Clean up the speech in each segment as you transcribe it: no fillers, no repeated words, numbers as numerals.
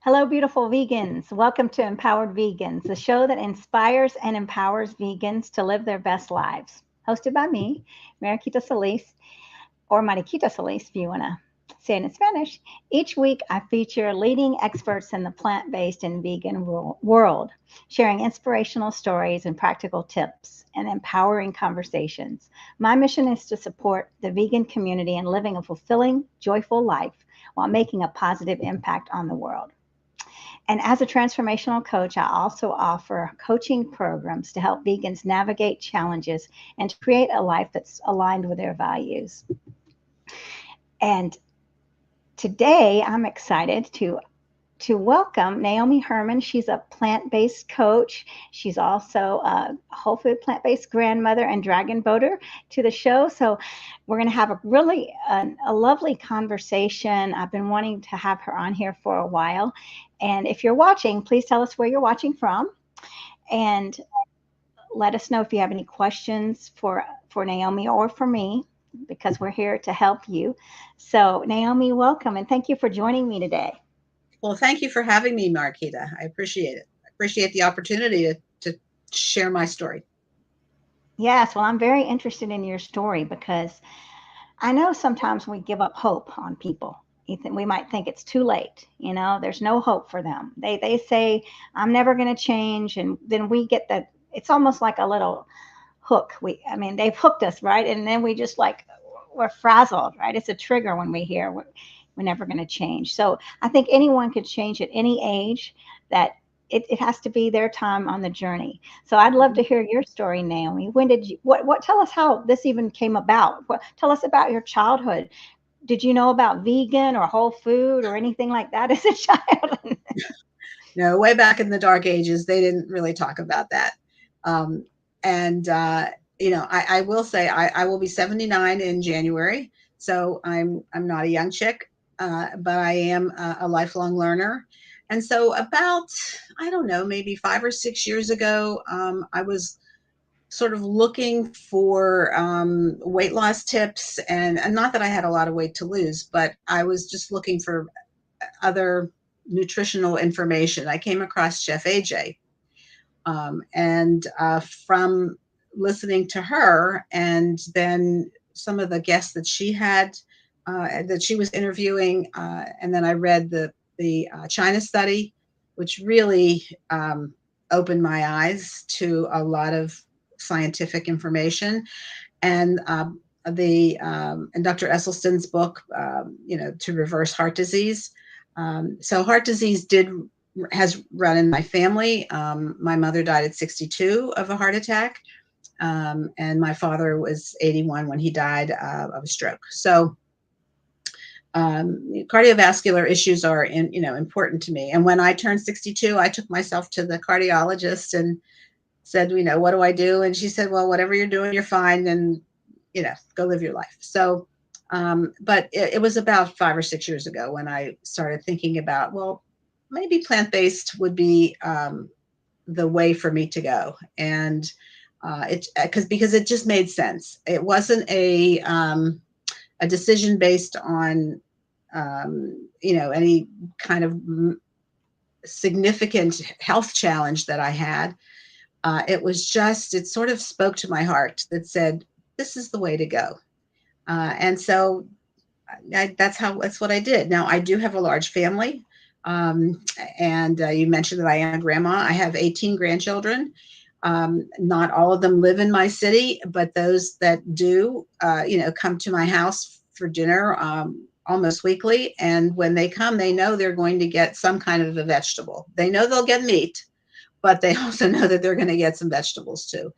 Hello, beautiful vegans. Welcome to Empowered Vegans, the show that inspires and empowers vegans to live their best lives. Hosted by me, Mariquita Solis, or Mariquita Solis, if you want to say it in Spanish. Each week, I feature leading experts in the plant based and vegan world, sharing inspirational stories and practical tips and empowering conversations. My mission is to support the vegan community in living a fulfilling, joyful life while making a positive impact on the world. And as a transformational coach, I also offer coaching programs to help vegans navigate challenges and to create a life that's aligned with their values. And today I'm excited to welcome Naomi Herman. She's a plant-based coach. She's also a whole food plant-based grandmother and dragonboater to the show. So we're going to have a lovely conversation. I've been wanting to have her on here for a while. And if you're watching, please tell us where you're watching from. And let us know if you have any questions for Naomi or for me, because we're here to help you. So Naomi, welcome. And thank you for joining me today. Well, thank you for having me, Mariquita. I appreciate it. I appreciate the opportunity to share my story. Yes, well, I'm very interested in your story because I know sometimes we give up hope on people. We might think it's too late. There's no hope for them. They say, I'm never going to change. And then we get that. It's almost like a little hook. They've hooked us, right? And then we just we're frazzled, right? It's a trigger when we hear we're never going to change. So I think anyone could change at any age. That it has to be their time on the journey. So I'd love to hear your story, Naomi. When did you, what, tell us how this even came about. Tell us about your childhood. Did you know about vegan or whole food or anything like that as a child? No, way back in the dark ages, they didn't really talk about that. I will say I will be 79 in January. So I'm not a young chick, but I am a lifelong learner. And so about, I don't know, maybe 5 or 6 years ago, I was sort of looking for weight loss tips, and not that I had a lot of weight to lose, but I was just looking for other nutritional information. I came across Chef AJ, and from listening to her, and then some of the guests that she had, that she was interviewing, and then I read the China study, which really opened my eyes to a lot of scientific information, and Dr. Esselstyn's book, to reverse heart disease. So heart disease has run in my family. My mother died at 62 of a heart attack, and my father was 81 when he died of a stroke. So cardiovascular issues are important to me. And when I turned 62, I took myself to the cardiologist and said, what do I do? And she said, well, whatever you're doing, you're fine. And, go live your life. So, but it was about 5 or 6 years ago when I started thinking about, well, maybe plant-based would be the way for me to go. And because it just made sense. It wasn't a decision based on, any kind of significant health challenge that I had. It sort of spoke to my heart that said, this is the way to go. And so that's what I did. Now I do have a large family. And you mentioned that I am a grandma. I have 18 grandchildren. Not all of them live in my city, but those that do, come to my house for dinner almost weekly. And when they come, they know they're going to get some kind of a vegetable. They know they'll get meat, but they also know that they're going to get some vegetables too.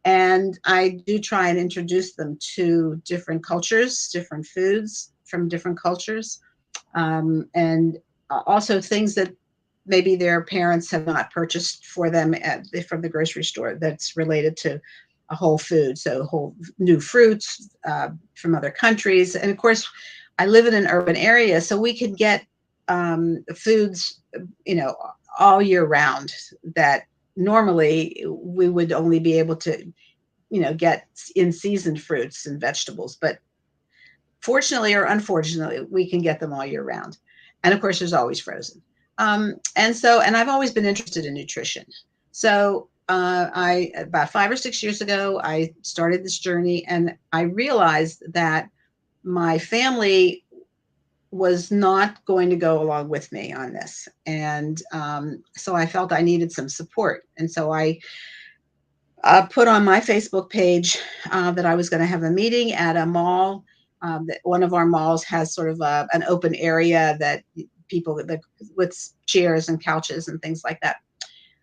And I do try and introduce them to different cultures, different foods from different cultures, and also things that maybe their parents have not purchased for them from the grocery store that's related to a whole food. So whole new fruits from other countries. And of course, I live in an urban area, so we can get foods, all year round that normally we would only be able to, get in seasoned fruits and vegetables. But fortunately or unfortunately, we can get them all year round. And of course, there's always frozen. And I've always been interested in nutrition. So about 5 or 6 years ago, I started this journey, and I realized that my family was not going to go along with me on this. And so I felt I needed some support. And so I put on my Facebook page that I was going to have a meeting at a mall. That one of our malls has sort of an open area that people with chairs and couches and things like that.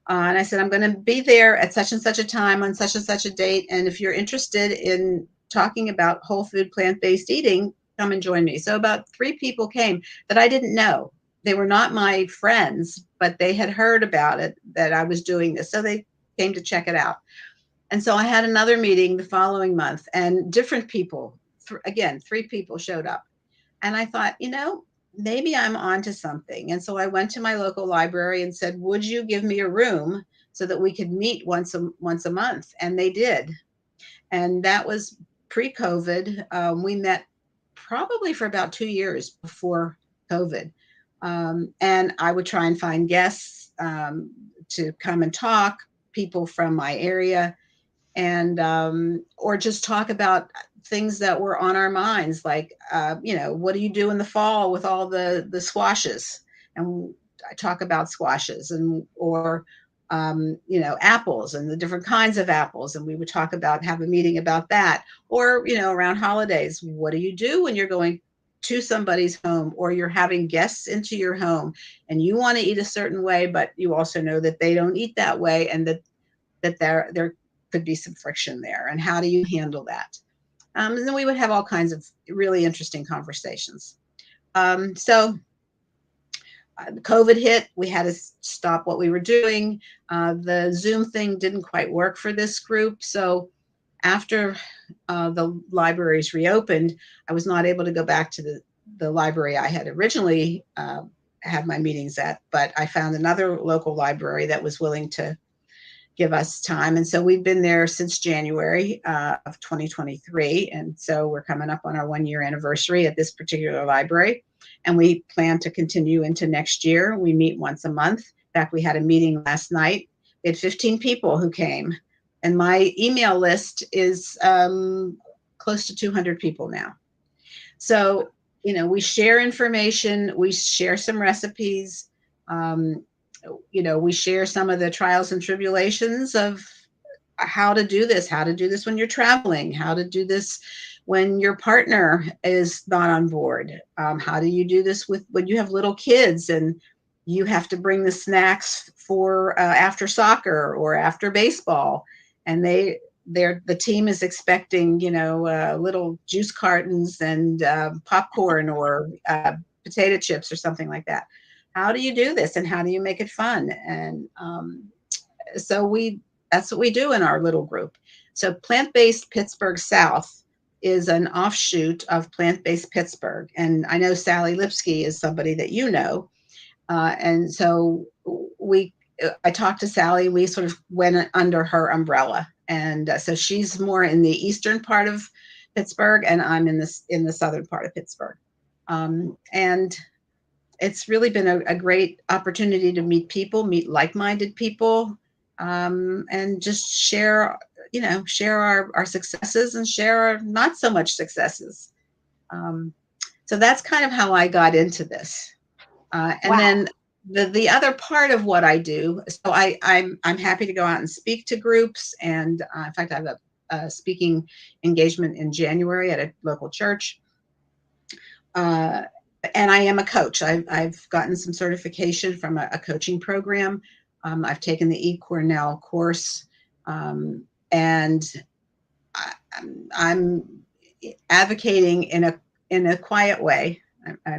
And I said, I'm going to be there at such and such a time on such and such a date. And if you're interested in talking about whole food, plant-based eating, come and join me. So about 3 people came that I didn't know. They were not my friends, but they had heard about it, that I was doing this. So they came to check it out. And so I had another meeting the following month, and different people, again, 3 people showed up. And I thought, maybe I'm onto something. And so I went to my local library and said, would you give me a room so that we could meet once a month? And they did. And that was pre-COVID. We met probably for about 2 years before COVID. And I would try and find guests to come and talk, people from my area, and or just talk about things that were on our minds, like what do you do in the fall with all the squashes? And I talk about squashes, and or apples and the different kinds of apples, and we would have a meeting about that. Or around holidays, what do you do when you're going to somebody's home, or you're having guests into your home and you want to eat a certain way, but you also know that they don't eat that way, and that there could be some friction there, and how do you handle that? And then we would have all kinds of really interesting conversations. So COVID hit, we had to stop what we were doing. The Zoom thing didn't quite work for this group. So after the libraries reopened, I was not able to go back to the library I had originally had my meetings at, but I found another local library that was willing to give us time. And so we've been there since January of 2023. And so we're coming up on our 1-year anniversary at this particular library. And we plan to continue into next year. We meet once a month. In fact, we had a meeting last night. We had 15 people who came. And my email list is close to 200 people now. So, we share information, we share some recipes, we share some of the trials and tribulations of how to do this when you're traveling, how to do this when your partner is not on board. How do you do this when you have little kids and you have to bring the snacks for after soccer or after baseball, and the team is expecting, little juice cartons and popcorn or potato chips or something like that. How do you do this, and how do you make it fun? And so that's what we do in our little group. So Plant-Based Pittsburgh South is an offshoot of Plant-Based Pittsburgh. And I know Sally Lipsky is somebody that you know. And so I talked to Sally, we sort of went under her umbrella. And so she's more in the eastern part of Pittsburgh, and I'm in the southern part of Pittsburgh. And it's really been a great opportunity to meet like-minded people, and just share our successes and share our not so much successes. So that's kind of how I got into this. And wow. Then the other part of what I do, so I'm happy to go out and speak to groups. And in fact, I have a speaking engagement in January at a local church. And I am a coach. I've gotten some certification from a coaching program. I've taken the eCornell course, and I'm advocating in a quiet way. I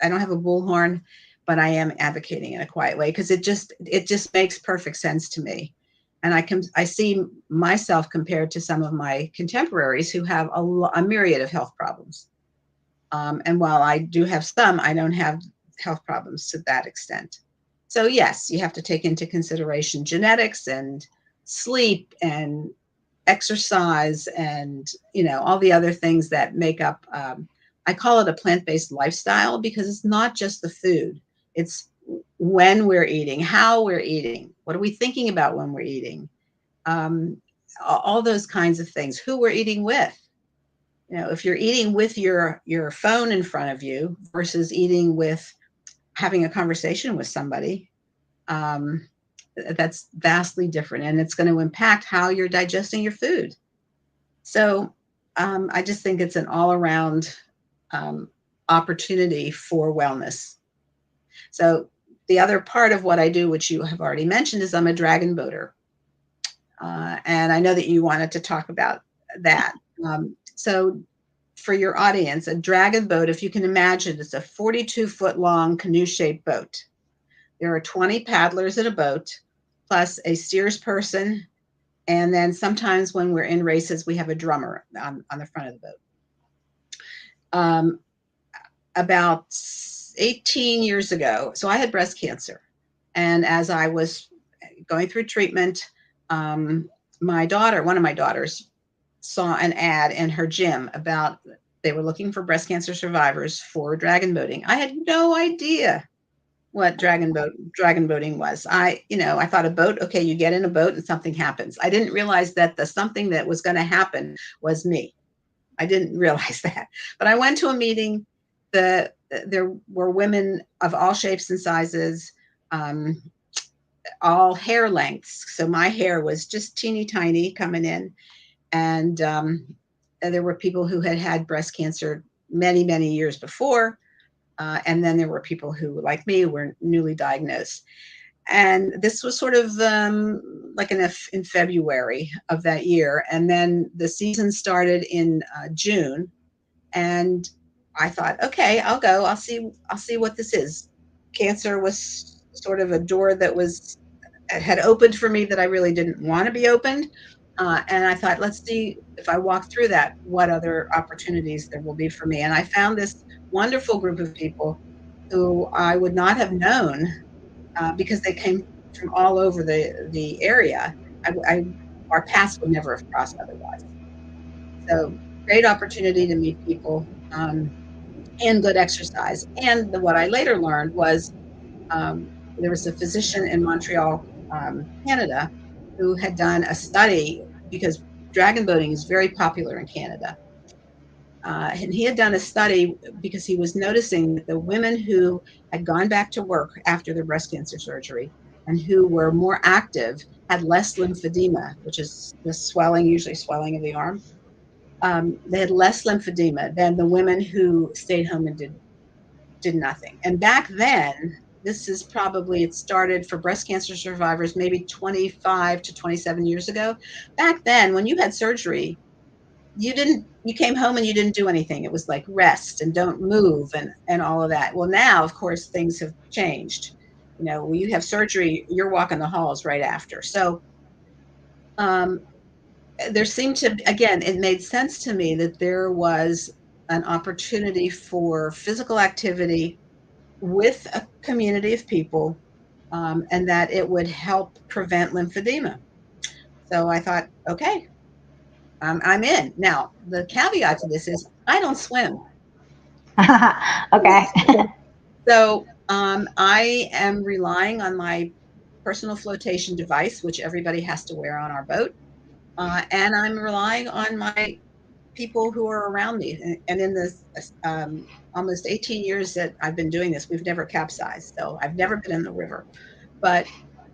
don't have a bullhorn, but I am advocating in a quiet way because it just makes perfect sense to me. And I see myself compared to some of my contemporaries who have a myriad of health problems. And while I do have some, I don't have health problems to that extent. So yes, you have to take into consideration genetics and sleep and exercise and, all the other things that make up, I call it a plant-based lifestyle, because it's not just the food. It's when we're eating, how we're eating, what are we thinking about when we're eating, all those kinds of things, who we're eating with. You know, if you're eating with your phone in front of you versus eating with having a conversation with somebody, that's vastly different, and it's going to impact how you're digesting your food. So I just think it's an all-around opportunity for wellness. So the other part of what I do, which you have already mentioned, is I'm a dragonboater. And I know that you wanted to talk about that. So for your audience, a dragon boat, if you can imagine, it's a 42-foot long canoe-shaped boat. There are 20 paddlers in a boat, plus a steers person. And then sometimes when we're in races, we have a drummer on the front of the boat. About 18 years ago, so I had breast cancer. And as I was going through treatment, my daughter, one of my daughters, saw an ad in her gym about they were looking for breast cancer survivors for dragon boating. I had no idea what dragon boating was. I thought a boat, okay, you get in a boat and something happens. I didn't realize that the something that was going to happen was me. I didn't realize that. But I went to a meeting. There were women of all shapes and sizes, all hair lengths. So my hair was just teeny tiny coming in. And there were people who had had breast cancer many, many years before. And then there were people who, like me, were newly diagnosed. And this was sort of like in February of that year. And then the season started in June. And I thought, okay, I'll go. I'll see what this is. Cancer was sort of a door that had opened for me that I really didn't want to be opened. And I thought, let's see if I walk through that, what other opportunities there will be for me. And I found this wonderful group of people who I would not have known because they came from all over the area. Our paths would never have crossed otherwise. So great opportunity to meet people and good exercise. And what I later learned was there was a physician in Montreal, Canada, who had done a study because dragon boating is very popular in Canada. And he had done a study because he was noticing that the women who had gone back to work after their breast cancer surgery and who were more active had less lymphedema, which is the swelling, usually swelling of the arm. They had less lymphedema than the women who stayed home and did nothing. And back then, it started for breast cancer survivors maybe 25 to 27 years ago. Back then, when you had surgery, you came home and you didn't do anything. It was like rest and don't move and all of that. Well, now, of course, things have changed. You know, when you have surgery, you're walking the halls right after. So there seemed to, again, it made sense to me that there was an opportunity for physical activity with a community of people, and that it would help prevent lymphedema. So I thought, okay, I'm in. Now, the caveat to this is I don't swim. Okay. So I am relying on my personal flotation device, which everybody has to wear on our boat. And I'm relying on my people who are around me. And in the almost 18 years that I've been doing this, we've never capsized. So I've never been in the river. But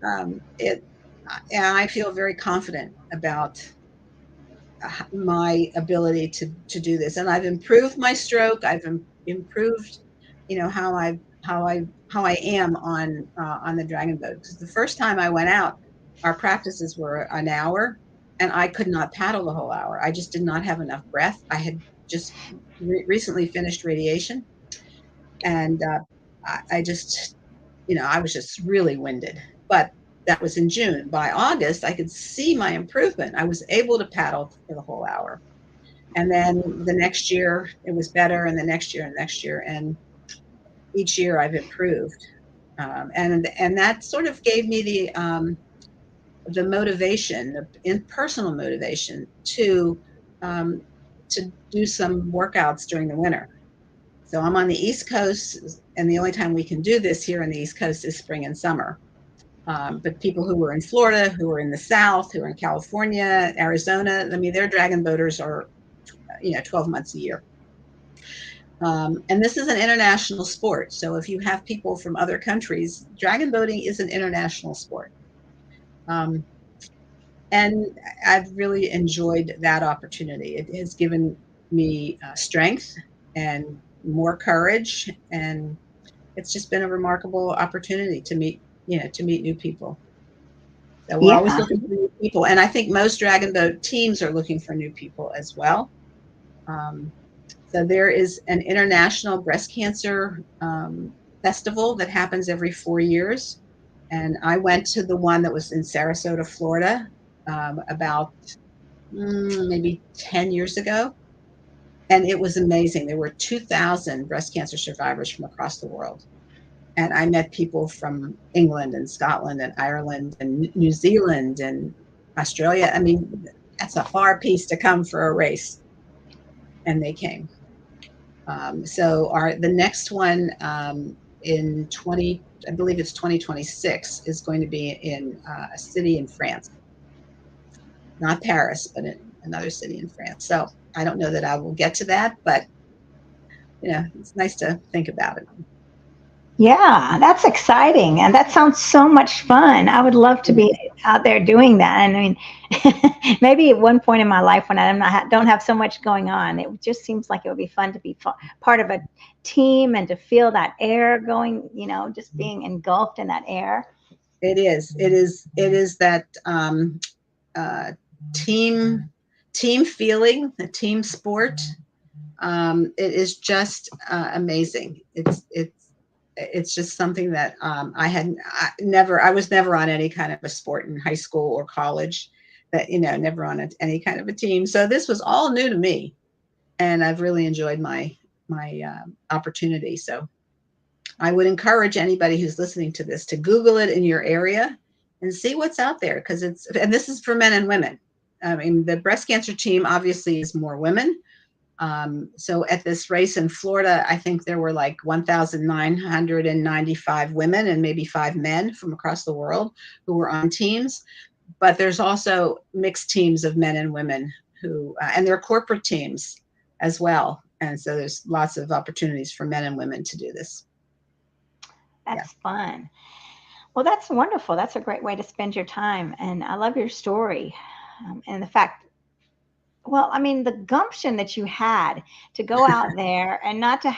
and I feel very confident about my ability to do this. And I've improved my stroke. I've improved, how I am on the dragon boat. Because the first time I went out, our practices were an hour, and I could not paddle the whole hour. I just did not have enough breath. I had just recently finished radiation, and I just, I was just really winded. But that was in June. By August, I could see my improvement. I was able to paddle for the whole hour. And then the next year it was better, and the next year and next year. And each year I've improved. And that sort of gave me the motivation, the personal motivation to do some workouts during the winter. So I'm on the East Coast, and the only time we can do this here on the East Coast is spring and summer. But people who were in Florida, who were in the South, who are in California, Arizona, I mean, their dragon boaters are, 12 months a year. And this is an international sport. So if you have people from other countries, dragon boating is an international sport. And I've really enjoyed that opportunity. It has given me strength and more courage, and it's just been a remarkable opportunity to meet new people. So we're always Yeah. looking for new people, and I think most dragon boat teams are looking for new people as well. So there is an international breast cancer festival that happens every 4 years, and I went to the one that was in Sarasota, Florida, about maybe 10 years ago, and it was amazing. There were 2,000 breast cancer survivors from across the world. And I met people from England and Scotland and Ireland and New Zealand and Australia. I mean, that's a far piece to come for a race. And they came. So the next one in I believe it's 2026, is going to be in a city in France. Not Paris, but in another city in France. So I don't know that I will get to that, but it's nice to think about it. Yeah, that's exciting. And that sounds so much fun. I would love to be out there doing that. And I mean, maybe at one point in my life when don't have so much going on, it just seems like it would be fun to be part of a team and to feel that air going, just being engulfed in that air. It is. It is that team feeling, the team sport. It is just amazing. It's just something that I was never on any kind of a sport in high school or college, that never on any kind of a team. So this was all new to me, and I've really enjoyed my opportunity. So I would encourage anybody who's listening to this to Google it in your area and see what's out there, because and this is for men and women. I mean, the breast cancer team obviously is more women. So at this race in Florida, I think there were like 1,995 women and maybe 5 men from across the world who were on teams. But there's also mixed teams of men and women and they're corporate teams as well. And so there's lots of opportunities for men and women to do this. That's fun. Well, that's wonderful. That's a great way to spend your time. And I love your story. And the fact, well, I mean, the gumption that you had to go out there and not to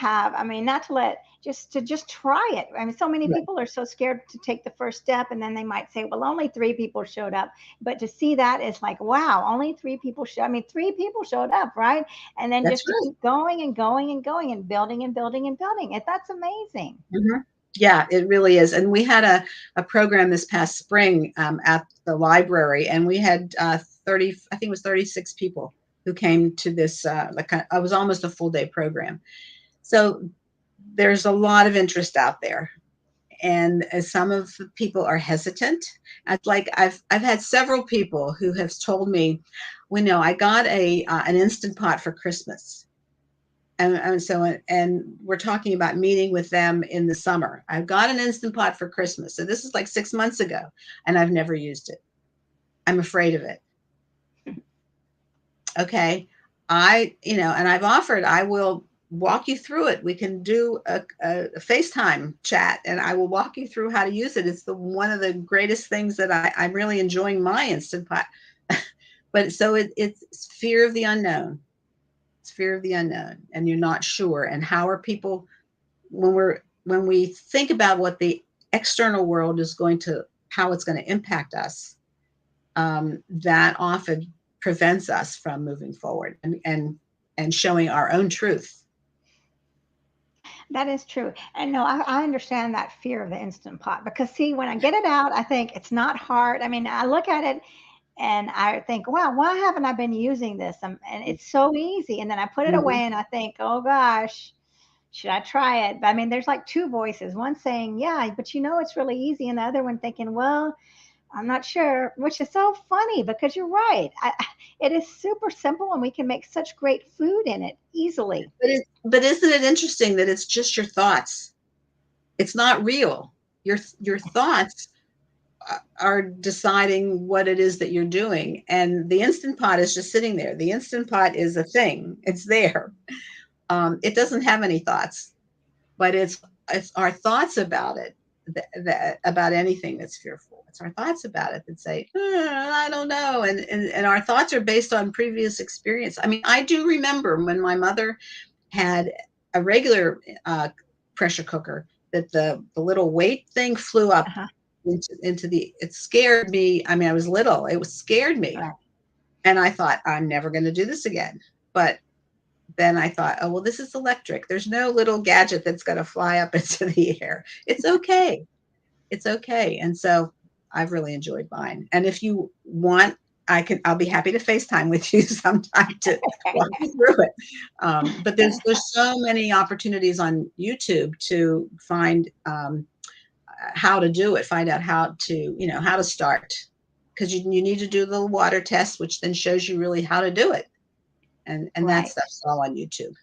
just try it. I mean, so many people are so scared to take the first step, and then they might say, well, only 3 people showed up. But to see that is like, wow, only 3 people 3 people showed up, right? And then to keep going and going and going and building and building and building. That's amazing. Mm-hmm. Yeah, it really is. And we had a program this past spring at the library, and we had 30, I think it was 36 people who came to this. It was almost a full day program. So there's a lot of interest out there, and some of the people are hesitant. I've had several people who have told me, well, I got an Instant Pot for Christmas. And we're talking about meeting with them in the summer. I've got an Instant Pot for Christmas. So this is like 6 months ago, and I've never used it. I'm afraid of it. Okay. And I've offered, I will walk you through it. We can do a FaceTime chat, and I will walk you through how to use it. It's one of the greatest things that I'm really enjoying my Instant Pot. But so it's fear of the unknown. It's fear of the unknown, and you're not sure. And how are people, when we think about what the external world is how it's going to impact us, that often prevents us from moving forward and showing our own truth. That is true. And no, I understand that fear of the Instant Pot, because see, when I get it out, I think it's not hard. I mean, I look at it and I think, wow, why haven't I been using this? And it's so easy. And then I put it away and I think, oh gosh, should I try it? But I mean, there's like 2 voices, one saying, yeah, but it's really easy. And the other one thinking, well, I'm not sure, which is so funny because you're right. It is super simple and we can make such great food in it easily. But isn't it interesting that it's just your thoughts? It's not real. Your thoughts are deciding what it is that you're doing. And the Instant Pot is just sitting there. The Instant Pot is a thing. It's there. It doesn't have any thoughts, but it's our thoughts about it, about anything that's fearful. It's our thoughts about it that say, I don't know. And our thoughts are based on previous experience. I mean, I do remember when my mother had a regular pressure cooker that the little weight thing flew up into it scared me. I mean, I was little. It scared me. Right. And I thought, I'm never going to do this again. But then I thought, oh, well, this is electric. There's no little gadget that's going to fly up into the air. It's okay. It's okay. And so I've really enjoyed mine. And if you want, I'll be happy to FaceTime with you sometime to walk you through it. But there's so many opportunities on YouTube to find how to do it, find out how to start, because you need to do the water test, which then shows you really how to do it. And that stuff's all on YouTube.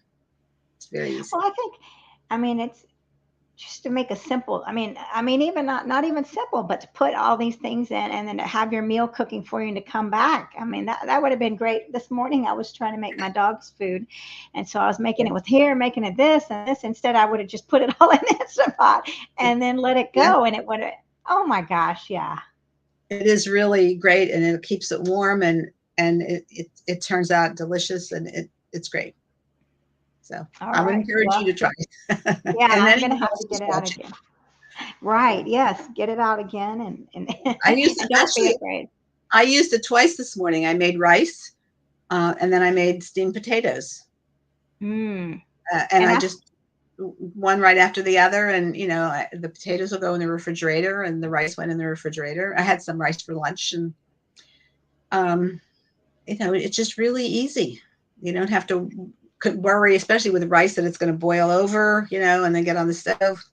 It's very easy. Well, I mean, it's just to make a simple, I mean, even not even simple, but to put all these things in and then to have your meal cooking for you and to come back. I mean, that would have been great. This morning I was trying to make my dog's food. And so I was making it with here, making it this and this. Instead, I would have just put it all in the Instant Pot and then let it go. And it would have, oh my gosh, yeah. It is really great, and it keeps it warm, and it turns out delicious, and it's great. So I would encourage you to try it. Yeah, and I'm going to have to get it out again. Right. Yes. Get it out again. And I used it twice this morning. I made rice, and then I made steamed potatoes. And I just one right after the other. And, the potatoes will go in the refrigerator and the rice went in the refrigerator. I had some rice for lunch, and, it's just really easy. You don't have to worry, especially with rice, that it's going to boil over, and then get on the stove.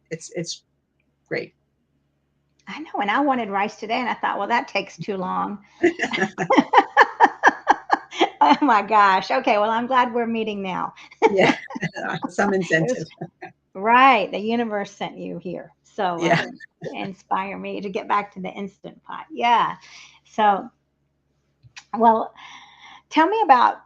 It's great. I know. And I wanted rice today, and I thought, well, that takes too long. Oh my gosh. Okay. Well, I'm glad we're meeting now. Yeah. Some incentive. Right. The universe sent you here. So to inspire me to get back to the Instant Pot. Yeah. So, well, tell me about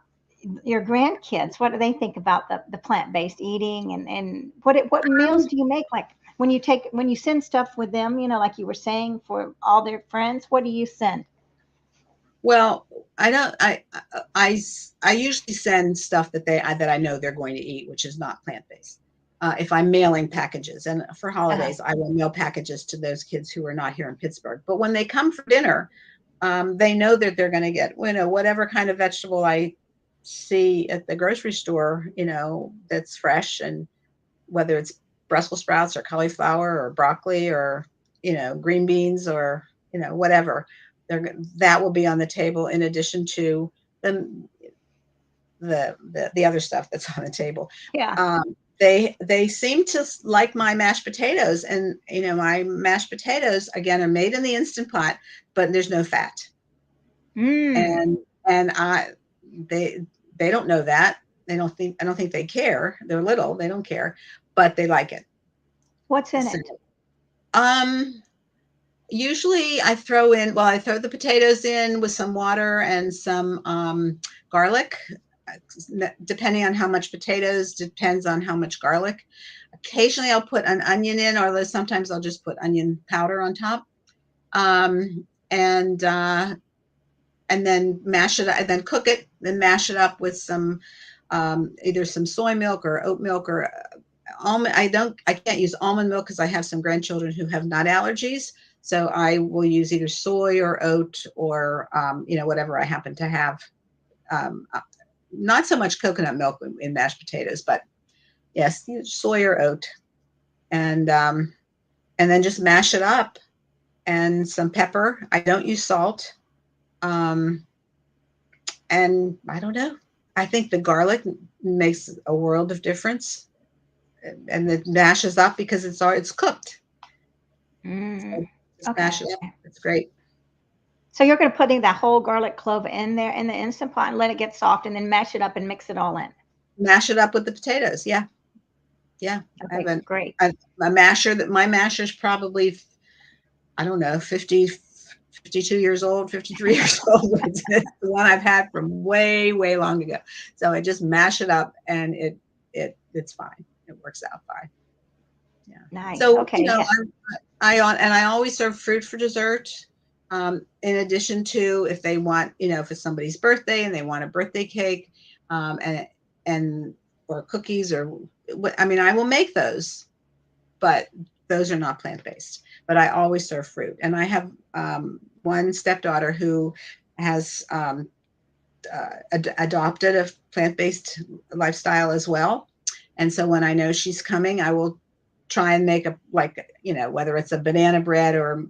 your grandkids. What do they think about the plant-based eating, and what meals do you make? Like when you send stuff with them, like you were saying, for all their friends, what do you send? Well, I usually send stuff that I know they're going to eat, which is not plant-based. If I'm mailing packages, and for holidays, I will mail packages to those kids who are not here in Pittsburgh. But when they come for dinner, they know that they're going to get, whatever kind of vegetable I see at the grocery store, that's fresh, and whether it's Brussels sprouts or cauliflower or broccoli or, green beans or, whatever, that will be on the table in addition to the other stuff that's on the table. Yeah. They seem to like my mashed potatoes, and my mashed potatoes again are made in the Instant Pot, but there's no fat. And they don't know that. I don't think they care. They're little, they don't care, but they like it. What's in it? Usually I throw the potatoes in with some water and some garlic. Depending on how much potatoes, depends on how much garlic. Occasionally I'll put an onion in, or sometimes I'll just put onion powder on top. And then mash it, and then cook it, then mash it up with some either some soy milk or oat milk or almond. I can't use almond milk because I have some grandchildren who have nut allergies. So I will use either soy or oat or whatever I happen to have. Not so much coconut milk in mashed potatoes, but yes, soy or oat, and then just mash it up, and some pepper. I don't use salt. And I don't know. I think the garlic makes a world of difference, and it mashes up because it's cooked. So just mash it up. It's great. So you're going to putting that whole garlic clove in there in the Instant Pot and let it get soft, and then mash it up and mix it all in. Mash it up with the potatoes. Yeah. Yeah. I Okay, have great. a masher that my masher's probably, I don't know, 52 years old, 53 years old. It's the one I've had from way, way long ago. So I just mash it up and it's fine. It works out fine. Yeah. Nice. So, Okay. Yeah. I always serve fruit for dessert. In addition to if they want, if it's somebody's birthday and they want a birthday cake, and or cookies I will make those, but those are not plant-based. But I always serve fruit. And I have one stepdaughter who has adopted a plant-based lifestyle as well. And so when I know she's coming, I will try and make whether it's a banana bread or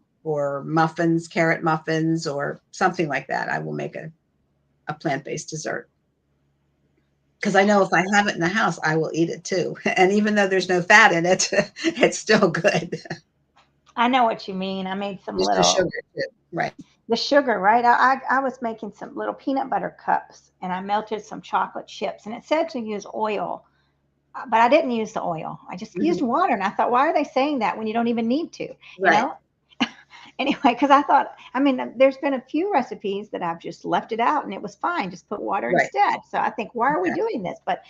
muffins, carrot muffins, or something like that. I will make a plant-based dessert. Because I know if I have it in the house, I will eat it too. And even though there's no fat in it, it's still good. I know what you mean. I made some There's no little sugar too. Right. the sugar, right? I was making some little peanut butter cups, and I melted some chocolate chips, and it said to use oil, but I didn't use the oil. I just used water, and I thought, why are they saying that when you don't even need to? Right. Anyway, because I thought, there's been a few recipes that I've just left it out and it was fine. Just put water instead. So I think, why are we doing this? But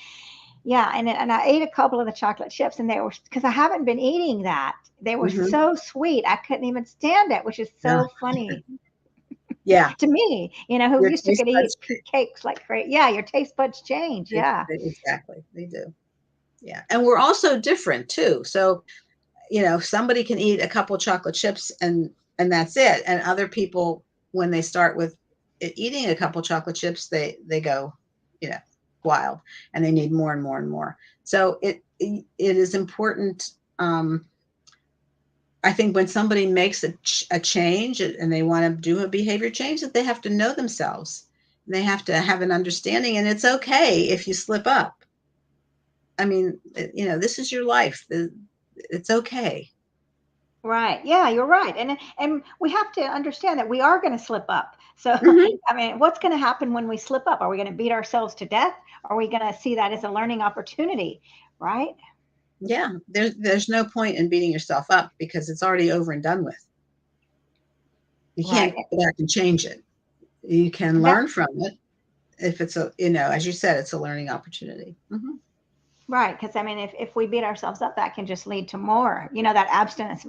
yeah, and I ate a couple of the chocolate chips, and they were, because I haven't been eating that. They were so sweet. I couldn't even stand it, which is so funny. Yeah. To me, who Your used to could eat cakes like crazy. Yeah, your taste buds change. Yeah. Exactly. They do. Yeah. And we're also different too. So, somebody can eat a couple chocolate chips and that's it. And other people, when they start with eating a couple chocolate chips, they go, wild, and they need more and more and more. So it is important. I think when somebody makes a change and they want to do a behavior change, that they have to know themselves. They have to have an understanding, and it's okay if you slip up. This is your life. It's okay. Right. Yeah, you're right. And we have to understand that we are going to slip up. So, what's going to happen when we slip up? Are we going to beat ourselves to death? Are we going to see that as a learning opportunity? Right? Yeah. There's no point in beating yourself up because it's already over and done with. You can't go back and change it. You can learn from it if it's as you said, it's a learning opportunity. Right. Because if we beat ourselves up, that can just lead to more, that abstinence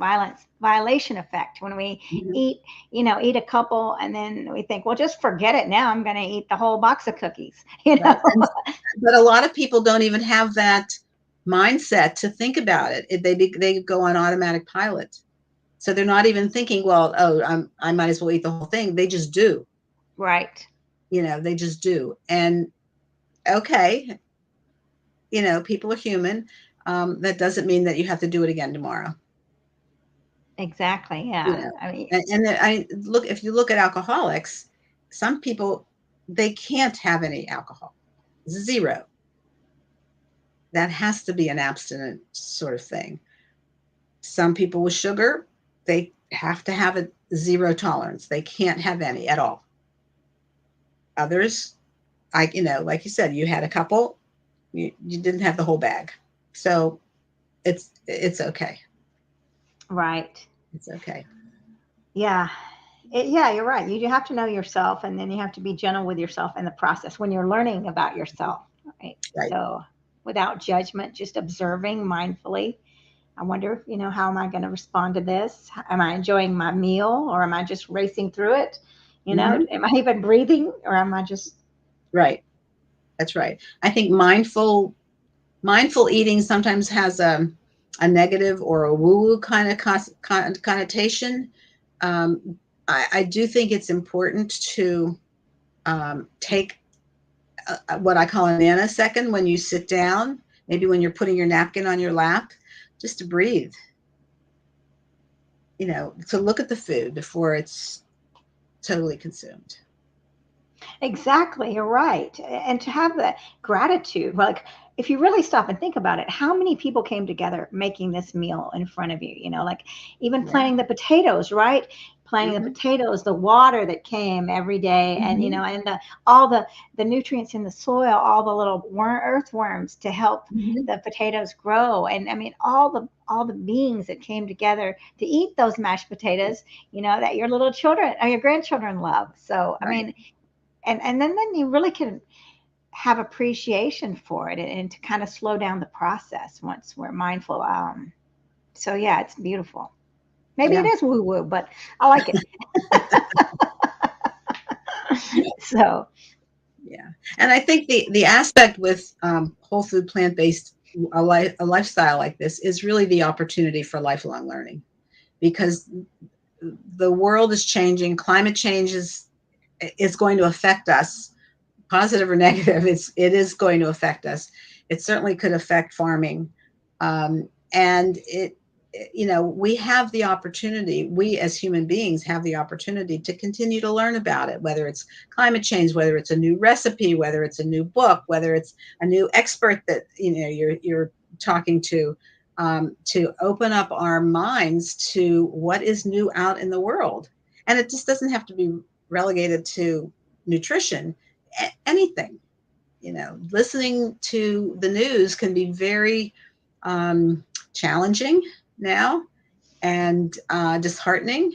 violation effect when we eat a couple and then we think, well, just forget it. Now I'm going to eat the whole box of cookies, Right. But a lot of people don't even have that mindset to think about it. They go on automatic pilot. So they're not even thinking, well, I might as well eat the whole thing. They just do. Right. They just do. And okay, people are human. That doesn't mean that you have to do it again tomorrow. Exactly. Yeah. If you look at alcoholics, some people, they can't have any alcohol. Zero. That has to be an abstinent sort of thing. Some people with sugar, they have to have a zero tolerance. They can't have any at all. Others, like you said, you had a couple, you didn't have the whole bag. So it's okay. Right. It's okay. Yeah. You're right. You have to know yourself, and then you have to be gentle with yourself in the process when you're learning about yourself. Right. So without judgment, just observing mindfully. I wonder, how am I going to respond to this? Am I enjoying my meal, or am I just racing through it? Am I even breathing, or am I just... Right. That's right. I think mindful eating sometimes has a negative or a woo-woo kind of connotation. I do think it's important to take what I call a nanosecond when you sit down, maybe when you're putting your napkin on your lap, just to breathe, to look at the food before it's totally consumed. Exactly. You're right. And to have that gratitude, like if you really stop and think about it, how many people came together making this meal in front of you? You know, like even Yeah. planting the potatoes, right? Planting the Mm-hmm. potatoes, the water that came every day, and you Mm-hmm. know, and all the nutrients in the soil, all the little earthworms to help Mm-hmm. the potatoes grow, and I mean all the beings that came together to eat those mashed potatoes, you know, that your little children or your grandchildren love. So I Right. mean, and then you really can have appreciation for it, and to kind of slow down the process once we're mindful. So yeah, it's beautiful. Maybe it Yeah. is woo woo, but I like it. So Yeah. And I think the aspect with whole food plant based a lifestyle like this is really the opportunity for lifelong learning, because the world is changing. Climate change is going to affect us, positive or negative. It is going to affect us. It certainly could affect farming, and you know, we have the opportunity. We as human beings have the opportunity to continue to learn about it, whether it's climate change, whether it's a new recipe, whether it's a new book, whether it's a new expert that you know you're talking to open up our minds to what is new out in the world. And it just doesn't have to be relegated to nutrition. Anything, you know, listening to the news can be very challenging now, and disheartening.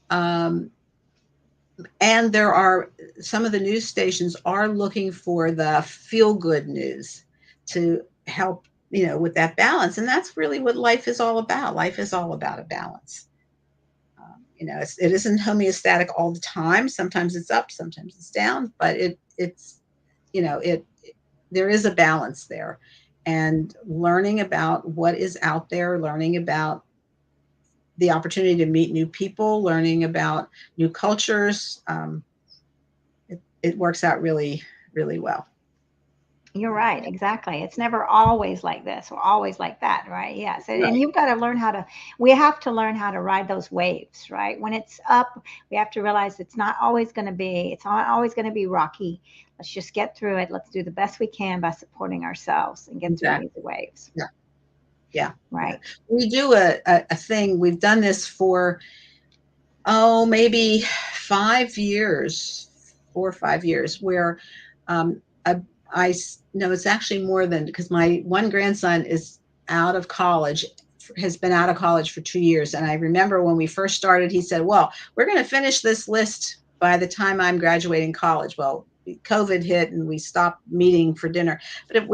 Um, and there are some of the news stations are looking for the feel good news to help, you know, with that balance. And that's really what life is all about. Life is all about a balance. You know, it isn't homeostatic all the time. Sometimes it's up, sometimes it's down, but it's, you know, there is a balance there. And learning about what is out there, learning about the opportunity to meet new people, learning about new cultures, it works out really, really well. you're right, exactly. It's never always like this or always like that, right? Yes. And Right. you've got to learn how to, we have to learn how to ride those waves, right? When it's up, we have to realize it's not always going to be, it's not always going to be rocky. Let's just get through it. Let's do the best we can by supporting ourselves and get through Exactly. these waves, Yeah. Yeah. Yeah. right? We do a thing. We've done this for, oh, maybe 5 years, 4 or 5 years, where um, I, no, it's actually more than, because my one grandson is out of college, has been out of college for 2 years. And I remember when we first started, he said, well, we're going to finish this list by the time I'm graduating college. Well, COVID hit and we stopped meeting for dinner. But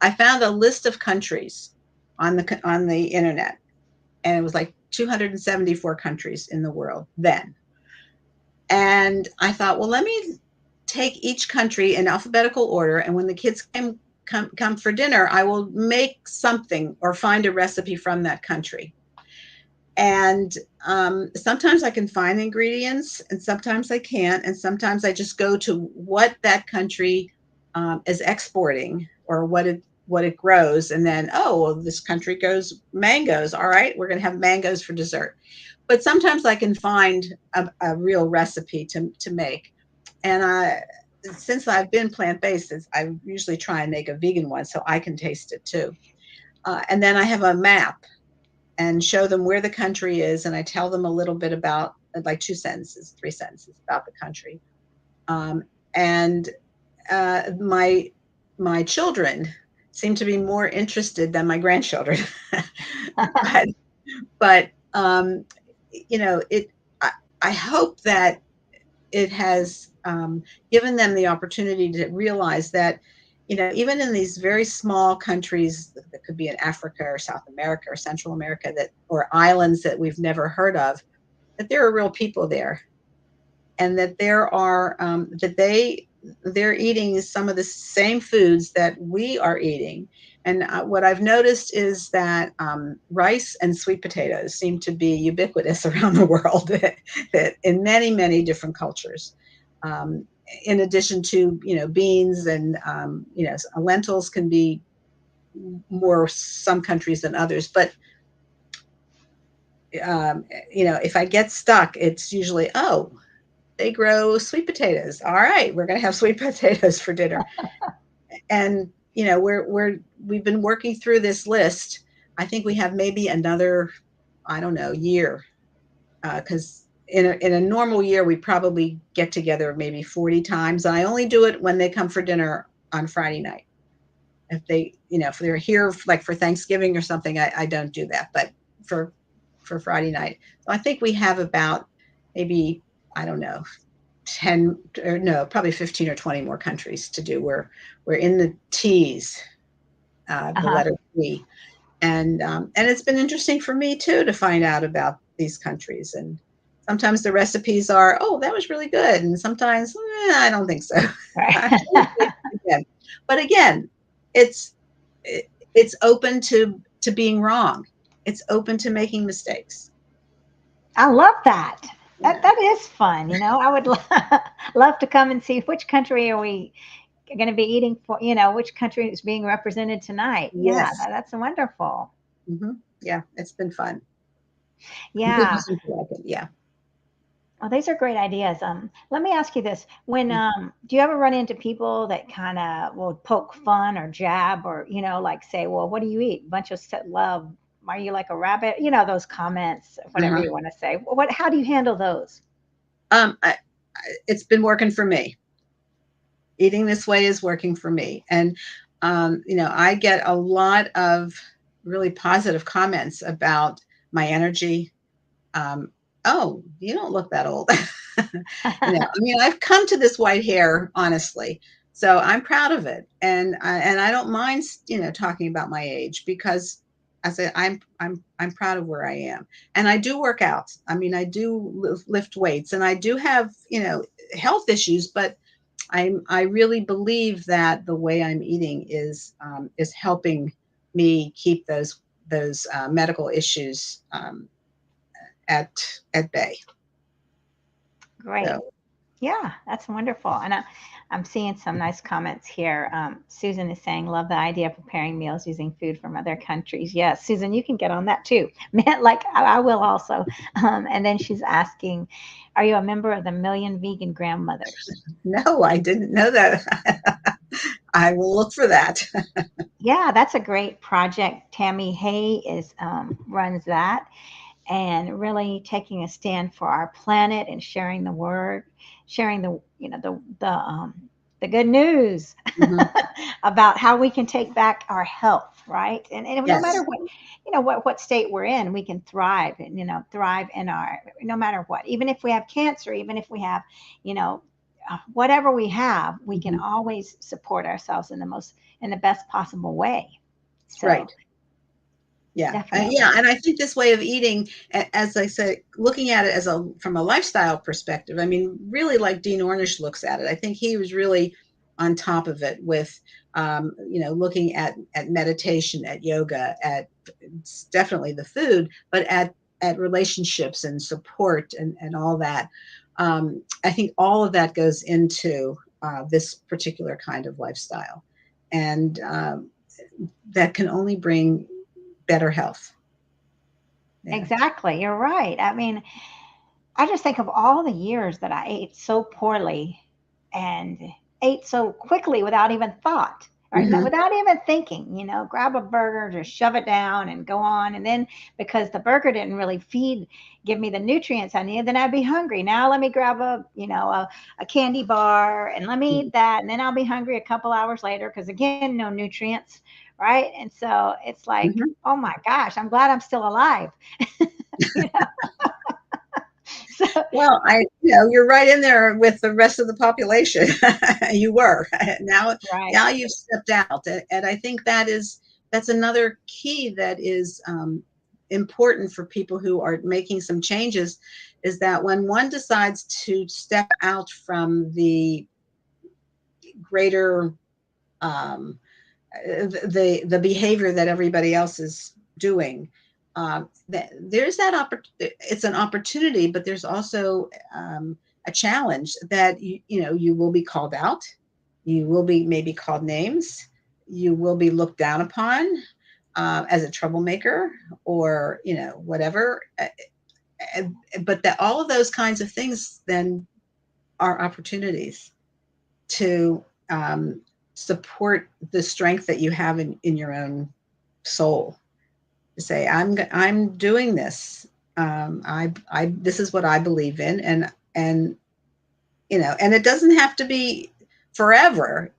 I found a list of countries on the internet, and it was like 274 countries in the world then. And I thought, well, let me take each country in alphabetical order, and when the kids come for dinner, I will make something or find a recipe from that country. And sometimes I can find ingredients, and sometimes I can't, and sometimes I just go to what that country is exporting, or what it grows, and then, oh, well, this country grows mangoes. All right, we're going to have mangoes for dessert. But sometimes I can find a real recipe to make. And since I've been plant based, I usually try and make a vegan one so I can taste it too. And then I have a map and show them where the country is, and I tell them a little bit about, like, 2 sentences, 3 sentences about the country. Um, and my children seem to be more interested than my grandchildren. but but you know, I, I hope that it has given them the opportunity to realize that, you know, even in these very small countries that could be in Africa or South America or Central America, that, or islands that we've never heard of, that there are real people there, and that there are they're eating some of the same foods that we are eating. And what I've noticed is that rice and sweet potatoes seem to be ubiquitous around the world, that in many, many different cultures. Um, in addition to, you know, beans and, you know, lentils can be more some countries than others. But you know, if I get stuck, it's usually, oh, they grow sweet potatoes. All right, we're going to have sweet potatoes for dinner. And we've been working through this list. I think we have maybe another, I don't know, year, because in a normal year we probably get together maybe 40 times. I only do it when they come for dinner on Friday night. If if they're here like for Thanksgiving or something, I don't do that. But for Friday night, so I think we have about maybe, I don't know, 10 or no, probably 15 or 20 more countries to do. We're in the T's, the letter T, and it's been interesting for me too to find out about these countries. And sometimes the recipes are, oh, that was really good, and sometimes I don't think so. Right. But again, it's it's open to being wrong. It's open to making mistakes. I love that. Yeah. That is fun. I would love to come and see which country are we going to be eating for. Which country is being represented tonight. Yeah, Yes. that's wonderful. Yeah, it's been fun. People Yeah. seem to like it. Yeah. Well, these are great ideas. Let me ask you this: When do you ever run into people that kind of will poke fun or jab or like say, "Well, what do you eat? Bunch of love. Are you like a rabbit?" Those comments, whatever Uh-huh. you want to say. How do you handle those? It's been working for me. Eating this way is working for me, and I get a lot of really positive comments about my energy. Oh, you don't look that old. I mean, I've come to this white hair, honestly. So I'm proud of it. And I don't mind, talking about my age, because I say I'm proud of where I am. And I do work out. I mean, I do lift weights, and I do have, health issues, but I really believe that the way I'm eating is helping me keep those medical issues at bay. Great. So Yeah, that's wonderful. And I'm seeing some nice comments here. Susan is saying, love the idea of preparing meals using food from other countries. Yes, Susan, you can get on that too. Man, like I will also. And then she's asking, are you a member of the Million Vegan Grandmothers? no, I didn't know that. I will look for that. Yeah, that's a great project. Tammy Hay runs that, and really taking a stand for our planet and sharing the word, sharing the good news Mhm. about how we can take back our health, right? And no matter Yes. what state we're in, we can thrive and thrive in our no matter what. Even if we have cancer, even if we have, you know, whatever we have, we can Mhm. always support ourselves in the best possible way. So Right. Yeah. Yeah. definitely. And I think this way of eating, as I said, looking at it from a lifestyle perspective, I mean, really like Dean Ornish looks at it. I think he was really on top of it with, looking at meditation, at yoga, at it's definitely the food, but at relationships and support and all that. I think all of that goes into this particular kind of lifestyle. And that can only bring better health. Yeah. Exactly. You're right. I mean, I just think of all the years that I ate so poorly and ate so quickly without even thought, right? Hmm. Without even thinking, grab a burger, just shove it down and go on. And then because the burger didn't really give me the nutrients I needed, then I'd be hungry. Now let me grab a candy bar and let me eat that. And then I'll be hungry a couple hours later because again, no nutrients, right? And so it's like, Hmm. oh my gosh, I'm glad I'm still alive. you know? So, Well, you're right in there with the rest of the population. You were. Now, right. now you've stepped out, and I think that's another key that is important for people who are making some changes, is that when one decides to step out from the greater um, the behavior that everybody else is doing. There's that it's an opportunity, but there's also a challenge that you will be called out, you will be maybe called names, you will be looked down upon as a troublemaker, or whatever. But that all of those kinds of things then are opportunities to support the strength that you have in your own soul. To say, I'm doing this. This is what I believe in, and and it doesn't have to be forever.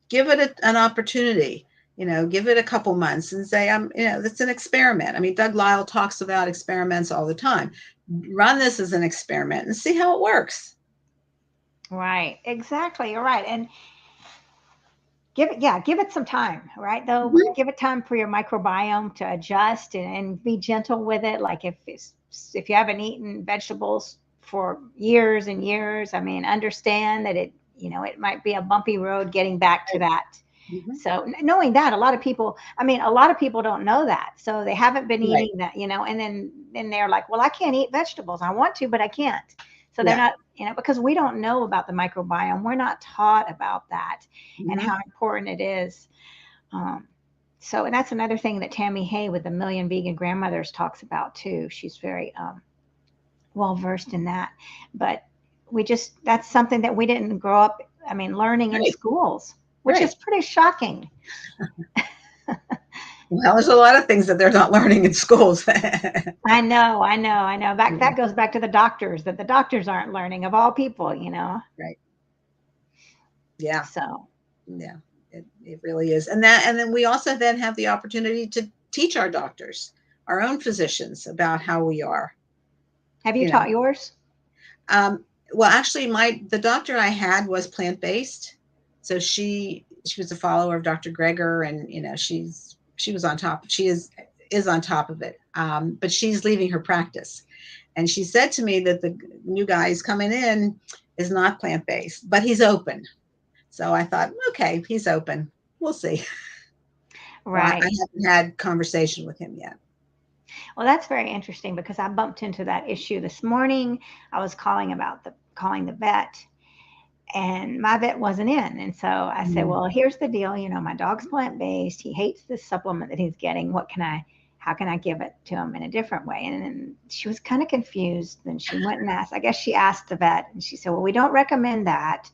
Give it an opportunity. Give it a couple months and say, it's an experiment. I mean, Doug Lisle talks about experiments all the time. Run this as an experiment and see how it works. Right. Exactly. You're right. And give it some time, right? Though, Mm-hmm. give it time for your microbiome to adjust and be gentle with it. Like if you haven't eaten vegetables for years and years, I mean, understand that it might be a bumpy road getting back to that. Mm-hmm. So knowing that, a lot of people don't know that. So they haven't been Right. eating that, and then they're like, well, I can't eat vegetables. I want to, but I can't. So they're Yeah. not, because we don't know about the microbiome. We're not taught about that and Mm-hmm. how important it is. So, and that's another thing that Tammy Hay with the Million Vegan Grandmothers talks about too. She's very well versed in that. But that's something that we didn't grow up, learning in Right. schools, which Right. is pretty shocking. Well, there's a lot of things that they're not learning in schools. I know. That goes back to the doctors, that the doctors aren't learning, of all people. Right. Yeah. So Yeah. It really is. And then we also then have the opportunity to teach our doctors, our own physicians, about how we are. have you taught yours? Well, actually, the doctor I had was plant-based, so she was a follower of Dr. Greger, and she was on top. She is on top of it. But she's leaving her practice, and she said to me that the new guy who's coming in is not plant-based, but he's open. So I thought, okay, he's open. We'll see. Right. I haven't had conversation with him yet. Well, that's very interesting because I bumped into that issue this morning. I was calling the vet, and my vet wasn't in. And so I said, Mm. well, here's the deal. My dog's plant-based. He hates this supplement that he's getting. How can I give it to him in a different way? And then she was kind of confused. Then she went and asked, I guess she asked the vet, and she said, well, we don't recommend that.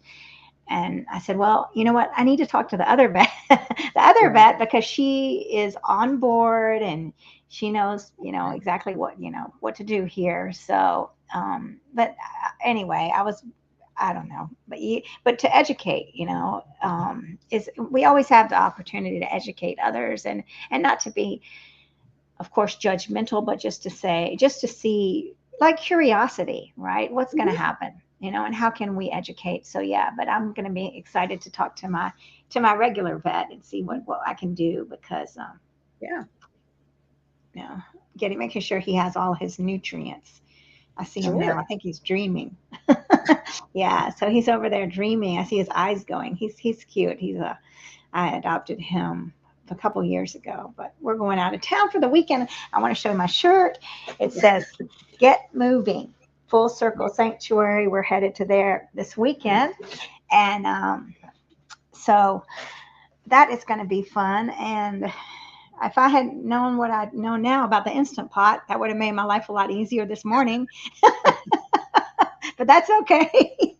And I said, well, you know what? I need to talk to the other vet, vet, because she is on board and she knows, exactly what to do here. So, but anyway, I don't know, but to educate, is we always have the opportunity to educate others and not to be, of course, judgmental, but just to see, like, curiosity, right? What's going to happen, and how can we educate? So yeah, but I'm going to be excited to talk to my regular vet and see what I can do, because Yeah. Making sure he has all his nutrients. I see him Sure. now. I think he's dreaming. Yeah, so he's over there dreaming. I see his eyes going. He's cute. I adopted him a couple years ago, but we're going out of town for the weekend. I want to show my shirt. It says "Get Moving, Full Circle Sanctuary." We're headed to there this weekend, and so that is going to be fun. And if I had known what I know now about the Instant Pot, that would have made my life a lot easier this morning. But that's okay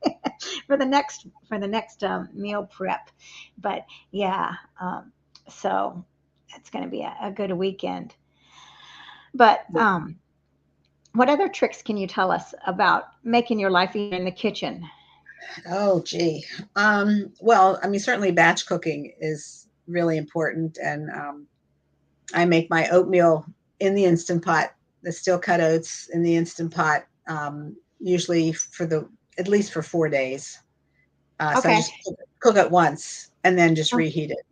for the next meal prep. But yeah, so it's going to be a good weekend. But what other tricks can you tell us about making your life easier in the kitchen? Oh, gee. Well, I mean, certainly batch cooking is really important. And I make my oatmeal in the Instant Pot, the steel cut oats in the Instant Pot, usually at least for 4 days. So I Okay. just cook it once and then just reheat it.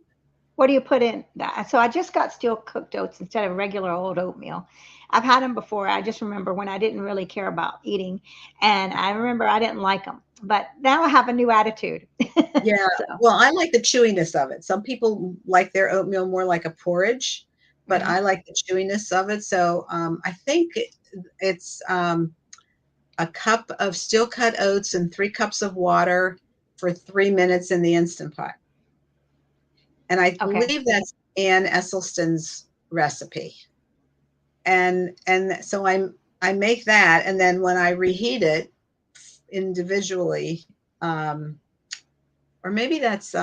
What do you put in that? So I just got steel cooked oats instead of regular old oatmeal. I've had them before. I just remember when I didn't really care about eating, and I remember I didn't like them. But now I have a new attitude. Yeah. So, Well, I like the chewiness of it. Some people like their oatmeal more like a porridge, but I like the chewiness of it. So I think it's a cup of steel cut oats and 3 cups of water for 3 minutes in the Instant Pot. And I okay. believe that's Ann Esselstyn's recipe. And so I make that, and then when I reheat it individually, or maybe that's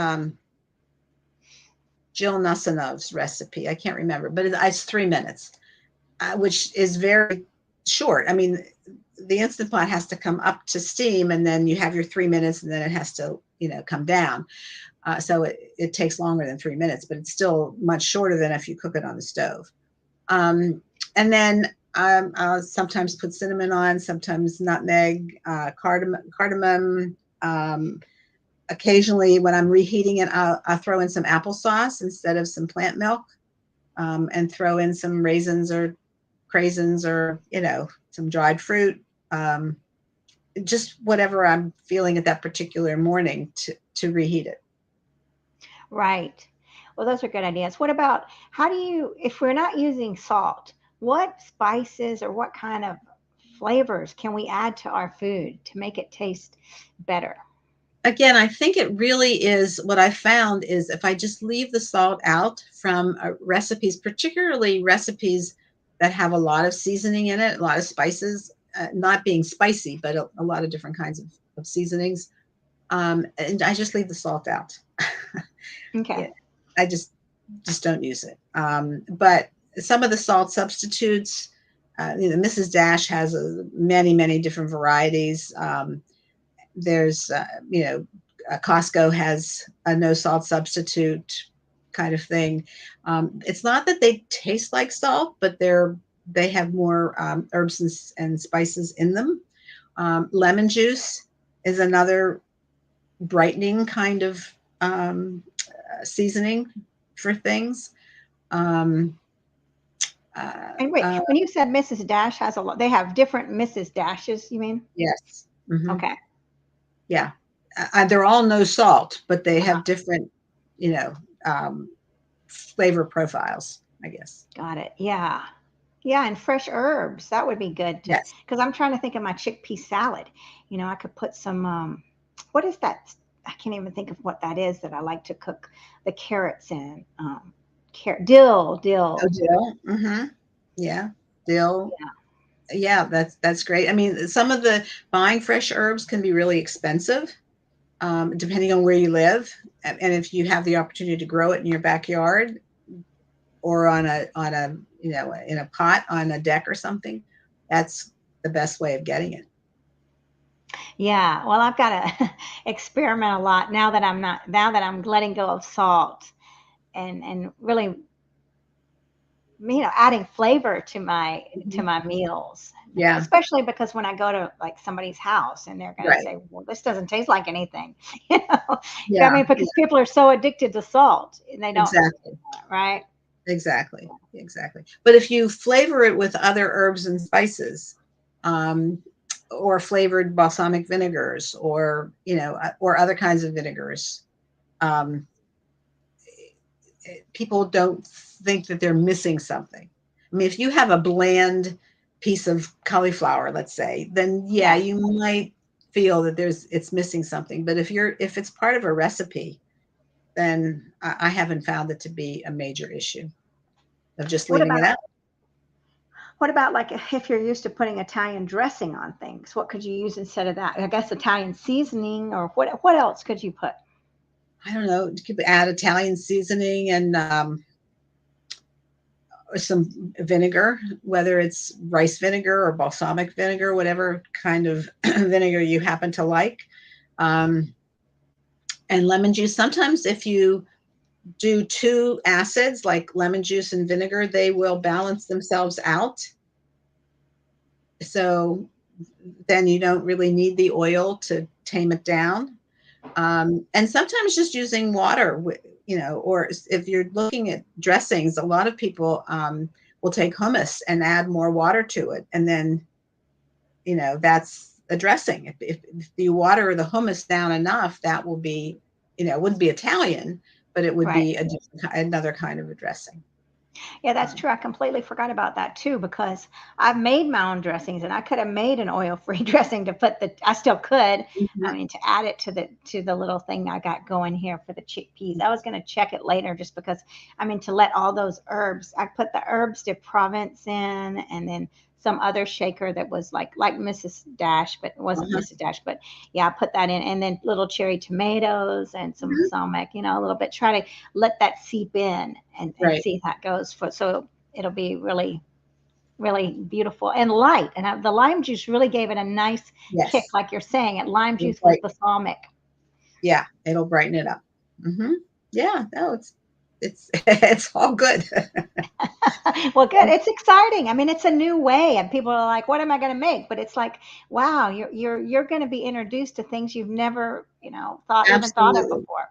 Jill Nussanov's recipe. I can't remember, but it's 3 minutes, which is very short. I mean, the Instant Pot has to come up to steam, and then you have your 3 minutes, and then it has to, come down. So it takes longer than 3 minutes, but it's still much shorter than if you cook it on the stove. And then I'll sometimes put cinnamon on, sometimes nutmeg, cardamom. Occasionally, when I'm reheating it, I'll throw in some applesauce instead of some plant milk, and throw in some raisins or craisins or, some dried fruit. Just whatever I'm feeling at that particular morning to reheat it. Right. Well, those are good ideas. What about, if we're not using salt, what spices or what kind of flavors can we add to our food to make it taste better? Again, I think it really is, what I found is if I just leave the salt out from recipes, particularly recipes that have a lot of seasoning in it, a lot of spices, not being spicy, but a lot of different kinds of seasonings. And I just leave the salt out. Okay. I just don't use it. But some of the salt substitutes, Mrs. Dash has many, many different varieties. There's, Costco has a no salt substitute kind of thing. It's not that they taste like salt, but they have more herbs and spices in them. Lemon juice is another brightening kind of seasoning for things. And wait, when you said Mrs. Dash has a lot, they have different Mrs. Dashes, you mean? Yes. Mm-hmm. Okay. Yeah. They're all no salt, but they have different, flavor profiles, I guess. Got it. Yeah. Yeah. And fresh herbs. That would be good. Yes. Because I'm trying to think of my chickpea salad. I could put some, what is that? I can't even think of what that is that I like to cook the carrots in. Dill. Oh, dill. Mm-hmm. Yeah. Dill. Yeah. That's great. I mean, some of the buying fresh herbs can be really expensive, depending on where you live. And if you have the opportunity to grow it in your backyard or on a, in a pot on a deck or something, that's the best way of getting it. Yeah, well, I've got to experiment a lot now that I'm letting go of salt and really, adding flavor to my meals. Yeah. Especially because when I go to like somebody's house and they're going to say, "Well, this doesn't taste like anything," Yeah. I mean, because people are so addicted to salt and they don't. Exactly. Right. Exactly. But if you flavor it with other herbs and spices, or flavored balsamic vinegars, or other kinds of vinegars, people don't think that they're missing something. I mean, if you have a bland piece of cauliflower, let's say, then you might feel that it's missing something. But if it's part of a recipe, then I haven't found it to be a major issue of just leaving it out. What about like if you're used to putting Italian dressing on things, what could you use instead of that? I guess Italian seasoning, or what else could you put? I don't know. You could add Italian seasoning and some vinegar, whether it's rice vinegar or balsamic vinegar, whatever kind of vinegar you happen to like. And lemon juice. Sometimes if you do two acids like lemon juice and vinegar, they will balance themselves out. So then you don't really need the oil to tame it down. And sometimes just using water, or if you're looking at dressings, a lot of people will take hummus and add more water to it. And then, that's a dressing. If you water the hummus down enough, that will be, it wouldn't be Italian, but it would be another kind of a dressing. Yeah, that's true. I completely forgot about that too, because I've made my own dressings and I could have made an oil-free dressing I still could, I mean, to add it to the little thing I got going here for the chickpeas. I was going to check it later just because, I mean, to let all those herbs, I put the herbs de Provence in, and then some other shaker that was like Mrs. Dash, but it wasn't Uh-huh. Mrs. Dash. But yeah, I put that in, and then little cherry tomatoes and some Mhm. balsamic, a little bit. Try to let that seep in and Right. see how it goes. So it'll be really really beautiful and light. And the lime juice really gave it a nice kick, Yes. like you're saying. And lime It'll juice with brighten- balsamic. Yeah, it'll brighten it up. Hmm. Yeah, no, it's it's all good. Well, good. It's exciting. I mean, it's a new way, and people are like, "What am I going to make?" But it's like, wow, you're going to be introduced to things you've never, thought of Absolutely. before.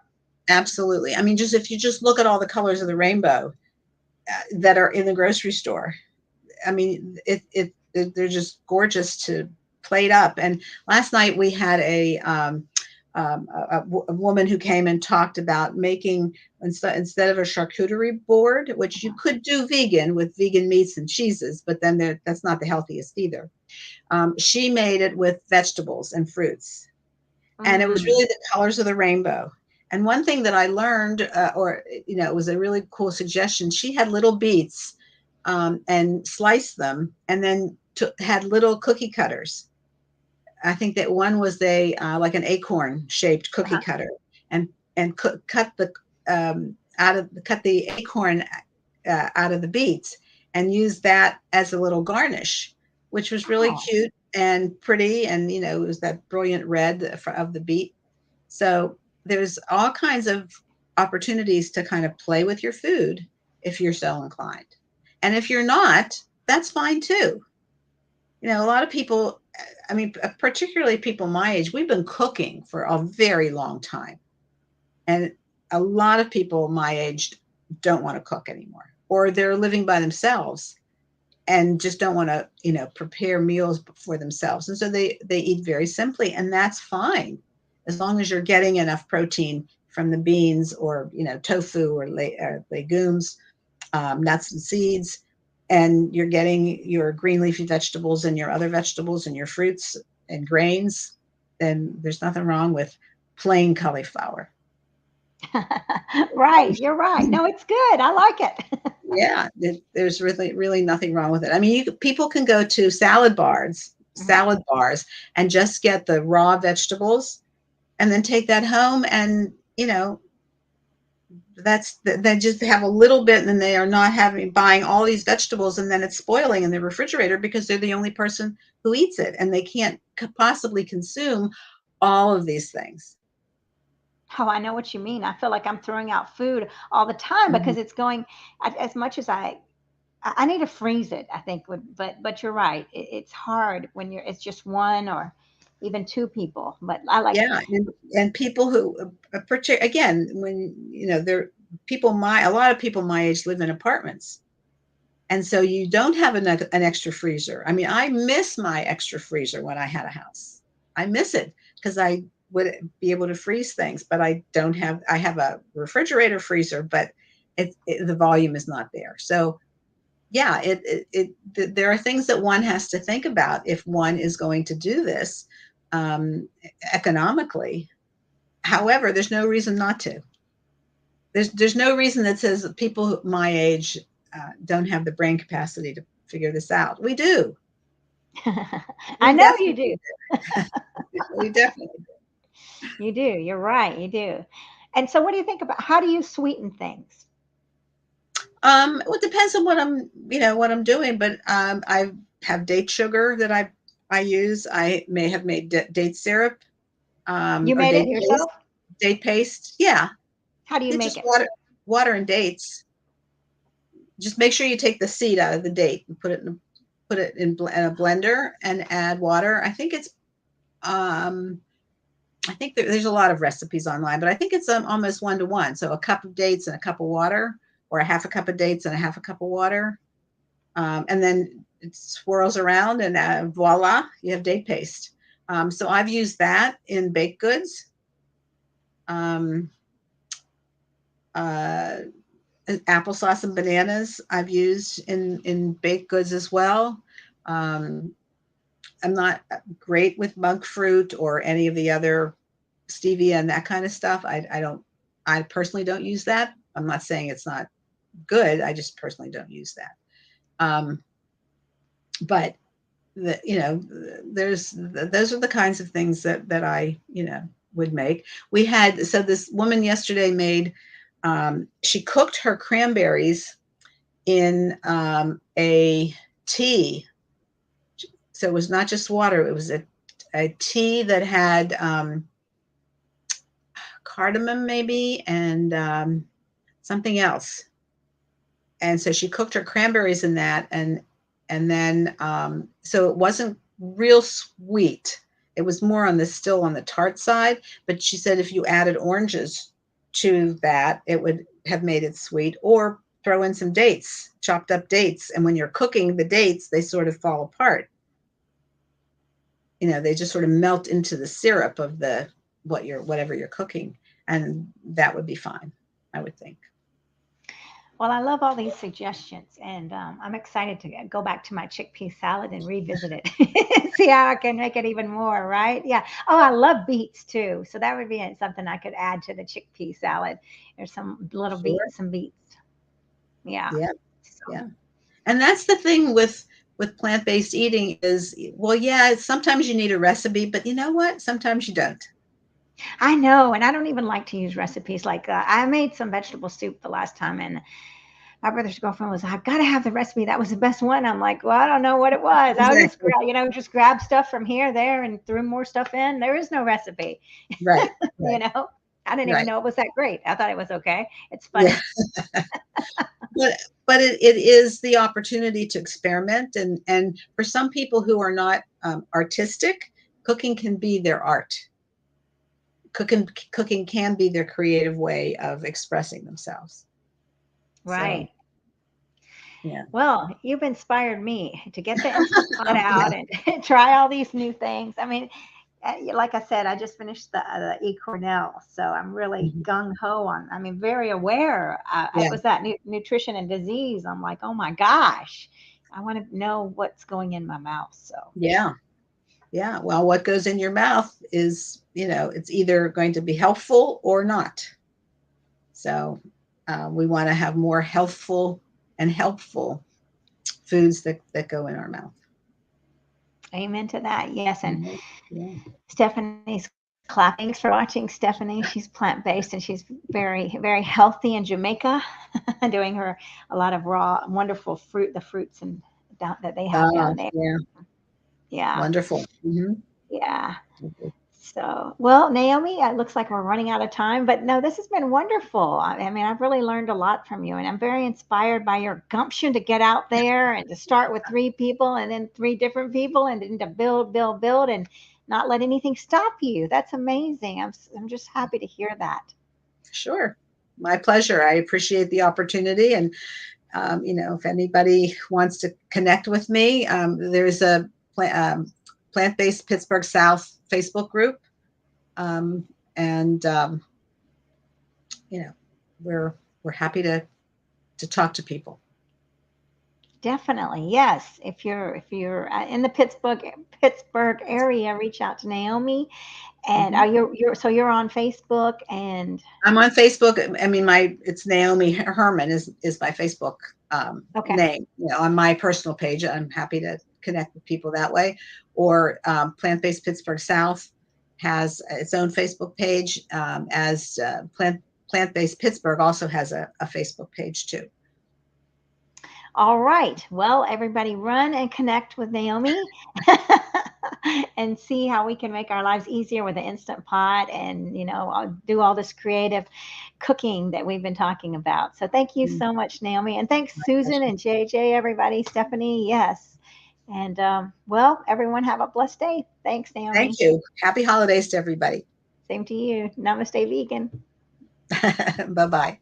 Absolutely. I mean, just if you just look at all the colors of the rainbow that are in the grocery store, I mean, they're just gorgeous to plate up. And last night we had a woman who came and talked about making instead of a charcuterie board, which you could do vegan with vegan meats and cheeses, but then that's not the healthiest either. She made it with vegetables and fruits, and it was Mm. really the colors of the rainbow. And one thing that I learned, it was a really cool suggestion. She had little beets and sliced them, and then had little cookie cutters. I think that one was like an acorn shaped cookie Uh-huh. cutter, and cut the acorn out of the beets, and use that as a little garnish, which was really Oh. cute and pretty. And it was that brilliant red of the beet. So there's all kinds of opportunities to kind of play with your food if you're so inclined. And if you're not, that's fine too. A lot of people, I mean, particularly people my age, we've been cooking for a very long time. And a lot of people my age don't want to cook anymore, or they're living by themselves and just don't want to, prepare meals for themselves. And so they eat very simply, and that's fine as long as you're getting enough protein from the beans, or, tofu, or legumes, nuts and seeds, and you're getting your green leafy vegetables and your other vegetables and your fruits and grains, then there's nothing wrong with plain cauliflower. Right. You're right. No, it's good. I like it. Yeah, there's really, really nothing wrong with it. I mean, people can go to salad bars, and just get the raw vegetables, and then take that home, and they just have a little bit, and then they are not buying all these vegetables, and then it's spoiling in the refrigerator because they're the only person who eats it, and they can't possibly consume all of these things. Oh, I know what you mean. I feel like I'm throwing out food all the time Mhm. because it's going as much as I need to freeze it, I think but you're right. It's hard when it's just one or even two people, but I like Yeah, and people who, again, when they're a lot of people my age live in apartments, and so you don't have an extra freezer. I mean, I miss my extra freezer when I had a house. I miss it because I would be able to freeze things, but I don't have. I have a refrigerator freezer, but the volume is not there. So yeah, there are things that one has to think about if one is going to do this um, economically. However, there's no reason not to. There's no reason that says that people my age don't have the brain capacity to figure this out. We do. I We know you definitely do. do. We definitely do. You do. You're right. You do. And so what do you think about how do you sweeten things? Well, it depends on what I'm doing, but I have date sugar that I use. I may have made date syrup, You or made it yourself? date paste. Yeah, How do you it's make just it? water and dates. Just make sure you take the seed out of the date and put it in a blender and add water. Um, I think there's a lot of recipes online, but I think it's almost 1 to 1. So a cup of dates and a cup of water, or a half a cup of dates and a half a cup of water. And then it swirls around, and voila, you have date paste. So I've used that in baked goods. Um, uh, Applesauce and bananas I've used in baked goods as well. Um, I'm not great with monk fruit or any of the other stevia and that kind of stuff. I personally don't use that. I'm not saying it's not good. I just personally don't use that. But those are the kinds of things that I, would make. We had, so this woman yesterday made, she cooked her cranberries in a tea. So it was not just water, it was a tea that had cardamom maybe, and something else. And so she cooked her cranberries in that, and then so it wasn't real sweet. It was more still on the tart side, but she said if you added oranges to that, it would have made it sweet, or throw in some dates, chopped up dates. And when you're cooking the dates, they sort of fall apart. They just sort of melt into the syrup of whatever you're cooking. And that would be fine, I would think. Well, I love all these suggestions, and I'm excited to go back to my chickpea salad and revisit it, see how I can make it even more, right? Yeah. Oh, I love beets too, so that would be something I could add to the chickpea salad. There's some little Sure. beets, some beets. Yeah. Yeah. So, Yeah. And that's the thing with plant-based eating is, well, yeah, sometimes you need a recipe, but you know what? Sometimes you don't. I know, and I don't even like to use recipes. Like I made some vegetable soup the last time, and my brother's girlfriend was, I've got to have the recipe. That was the best one. I'm like, well, I don't know what it was. I was just, Exactly. just grab stuff from here, there, and threw more stuff in. There is no recipe. Right. you Right. know, I didn't even Right. know it was that great. I thought it was okay. It's Yeah. funny. But it is the opportunity to experiment, and for some people who are not artistic, cooking can be their art. Cooking can be their creative way of expressing themselves. So Right. yeah. Well, you've inspired me to get the Instant Pot Oh, yeah. out and try all these new things. I mean, like I said, I just finished the E. Cornell, so I'm really Mhm. gung ho on. I mean, very aware. It Yeah. was that nutrition and disease. I'm like, oh my gosh, I want to know what's going in my mouth. So Yeah. Yeah. Well, what goes in your mouth is, it's either going to be helpful or not. So we want to have more healthful and helpful foods that go in our mouth. amen to that. Yes, and Mhm. Yeah. Stephanie's clapping. Thanks for watching, Stephanie. She's plant based and she's very, very healthy in Jamaica, doing her a lot of raw, wonderful fruit, the fruits and that they have down there. Yeah. Yeah, Wonderful. yeah. So, well, Naomi, it looks like we're running out of time, but no, this has been wonderful. I mean, I've really learned a lot from you, and I'm very inspired by your gumption to get out there and to start with 3 people and then 3 different people and then to build, build, build and not let anything stop you. That's amazing. I'm just happy to hear that. Sure. My pleasure. I appreciate the opportunity. And, if anybody wants to connect with me, there's a plant-based Pittsburgh South Facebook group. And, you know, we're happy to talk to people. Definitely, yes. If you're in the Pittsburgh area, reach out to Naomi. And Mhm. are you're on Facebook and I'm on Facebook. I mean, it's Naomi Herman is my Facebook okay. name. On my personal page, I'm happy to connect with people that way. Or Plant-Based Pittsburgh South has its own Facebook page, as Plant-Based Pittsburgh also has a Facebook page too. All right. Well, everybody run and connect with Naomi and see how we can make our lives easier with the Instant Pot and, I'll do all this creative cooking that we've been talking about. So thank you Mm, so much, Naomi. And thanks, my Susan pleasure. and JJ, everybody, Stephanie. Yes. And well, everyone have a blessed day. Thanks, Thank Naomi. you. Happy holidays to everybody. Same to you. Namaste, vegan. Bye bye.